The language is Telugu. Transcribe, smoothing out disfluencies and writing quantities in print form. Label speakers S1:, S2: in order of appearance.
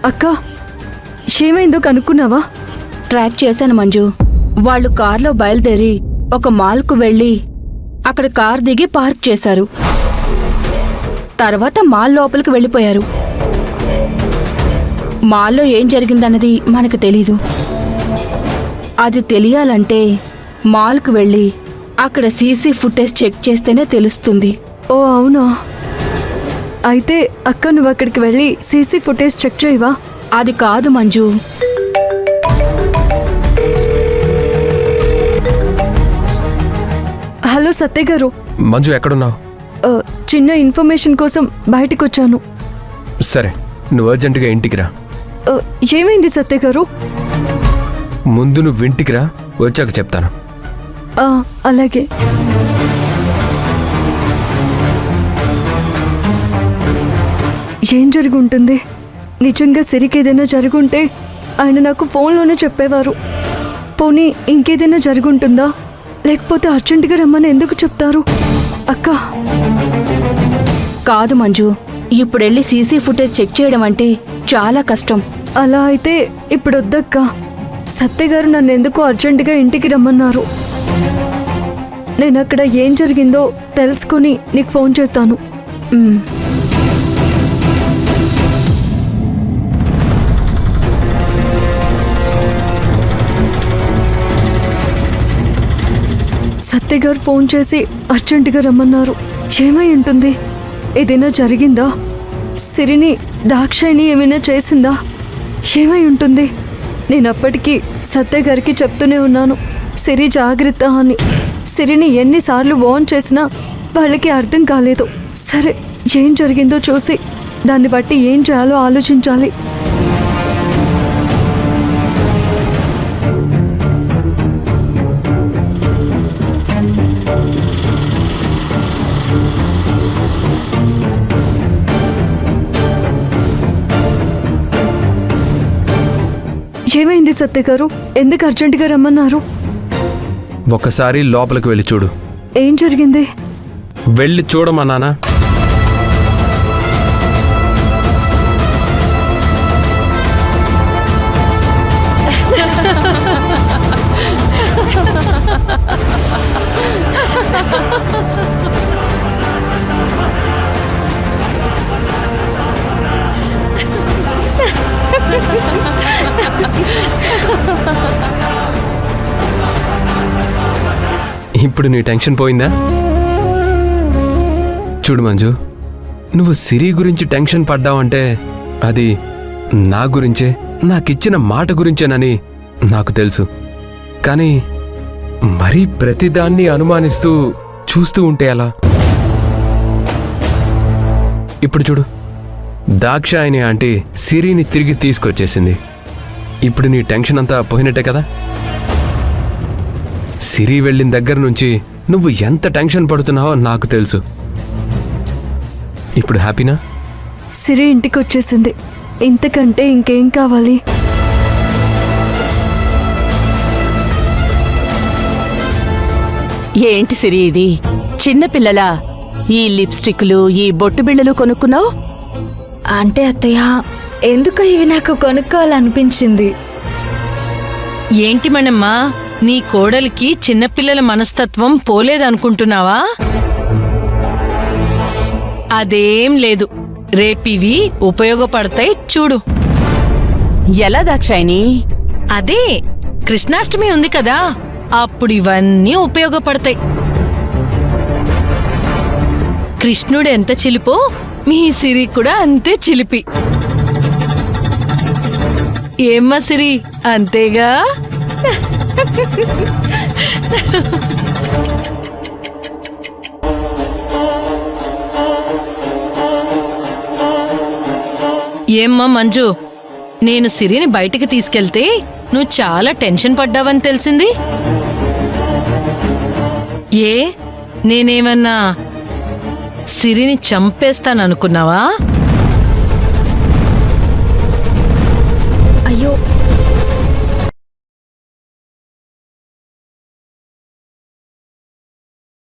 S1: అక్క, ఏమైందో కనుక్కున్నావా?
S2: ట్రాక్ చేశాను మంజు. వాళ్ళు కార్లో బయలుదేరి ఒక మాల్కు వెళ్లి అక్కడ కార్ దిగి పార్క్ చేశారు. తర్వాత మాల్ లోపలికి వెళ్ళిపోయారు. మాల్లో ఏం జరిగిందన్నది మనకు తెలీదు. అది తెలియాలంటే మాల్కు వెళ్ళి అక్కడ సీసీ ఫుటేజ్ చెక్ చేస్తేనే తెలుస్తుంది.
S1: ఓ అవునా? అయితే అక్క నువ్వు అక్కడికి వెళ్ళి సీసీ ఫుటేజ్ చెక్ చేయవా?
S2: అది కాదు మంజు.
S1: హలో సత్య గారు.
S3: మంజు ఎక్కడున్నావు?
S1: చిన్న ఇన్ఫర్మేషన్ కోసం బయటకు వచ్చాను.
S3: సరే, నువ్వు అర్జెంటుగా ఇంటికి రా.
S1: ఏమైంది సత్య గారు?
S3: ముందు నువ్వు ఇంటికి రా, వచ్చాక చెప్తాను.
S1: అలాగే. ఏం జరిగి ఉంటుంది? నిజంగా సిరికి ఏదైనా జరుగుంటే ఆయన నాకు ఫోన్లోనే చెప్పేవారు. పోనీ ఇంకేదైనా జరుగుంటుందా? లేకపోతే అర్జెంటుగా రమ్మని ఎందుకు చెప్తారు? అక్క
S2: కాదు మంజు, ఇప్పుడెళ్ళి సీసీ ఫుటేజ్ చెక్ చేయడం అంటే చాలా కష్టం.
S1: అలా అయితే ఇప్పుడు వద్దక్క. సత్య గారు నన్ను ఎందుకో అర్జెంటుగా ఇంటికి రమ్మన్నారు. నేను అక్కడ ఏం జరిగిందో తెలుసుకొని నీకు ఫోన్ చేస్తాను. సత్య గారు ఫోన్ చేసి అర్జెంటుగా రమ్మన్నారు. ఏమై ఉంటుంది? ఏదైనా జరిగిందా? సిరిని దాక్షాయిని ఏమైనా చేసిందా? ఏమై ఉంటుంది? నేను అప్పటికీ సత్య గారికి చెప్తూనే ఉన్నాను, సిరి జాగ్రత్త అని. సిరిని ఎన్నిసార్లు వార్న్ చేసినా వాళ్ళకి అర్థం కాలేదు. సరే, ఏం జరిగిందో చూసి దాన్ని బట్టి ఏం చేయాలో ఆలోచించాలి. ఏమైంది సత్య గారు? ఎందుకు అర్జెంటుగా రమ్మన్నారు?
S3: ఒకసారి లోపలికి వెళ్ళి చూడు.
S1: ఏం జరిగింది?
S3: వెళ్ళి చూడమన్నానా? ఇప్పుడు నీ టెన్షన్ పోయిందా? చూడు మంజు, నువ్వు సిరి గురించి టెన్షన్ పడ్డావంటే అది నా గురించే, నాకిచ్చిన మాట గురించేనని నాకు తెలుసు. కానీ మరీ ప్రతిదాన్ని అనుమానిస్తూ చూస్తూ ఉంటే ఎలా? ఇప్పుడు చూడు, దాక్షాయిని ఆంటీ సిరిని తిరిగి తీసుకొచ్చేసింది. ఇప్పుడు నీ టెన్షన్ అంతా పోయినట్టే కదా? సిరి వెళ్ళిన దగ్గర నుంచి నువ్వు ఎంత టెన్షన్ పడుతున్నావో నాకు తెలుసు. ఇప్పుడు హ్యాపీనా?
S1: సిరి ఇంటికి వచ్చేసింది. ఇంతకంటే ఇంకేం కావాలి?
S4: ఏంటి సిరి ఇది? చిన్నపిల్లలా ఈ లిప్స్టిక్లు, ఈ బొట్టు బిళ్ళలు కొనుక్కున్నావు?
S5: అంటే అత్తయ్య, ఎందుకో ఇవి నాకు కొనుక్కోవాలనిపించింది.
S6: ఏంటి మనమ్మా, నీ కోడలికి చిన్నపిల్లల మనస్తత్వం పోలేదనుకుంటున్నావా? అదేం లేదు, రేపివి ఉపయోగపడతాయి చూడు.
S4: ఎలా దాక్షాయిని?
S6: అదే కృష్ణాష్టమి ఉంది కదా, అప్పుడు ఇవన్నీ ఉపయోగపడతాయి. కృష్ణుడు ఎంత చిలిపో మీ సిరి కూడా అంతే చిలిపి. ఏమ్మా సిరి, అంతేగా? ఏమ్మా మంజు, నేను సిరిని బయటికి తీసుకెళ్తే నువ్వు చాలా టెన్షన్ పడ్డావని తెలిసింది. నేనేమన్నా సిరిని చంపేస్తాననుకున్నావా?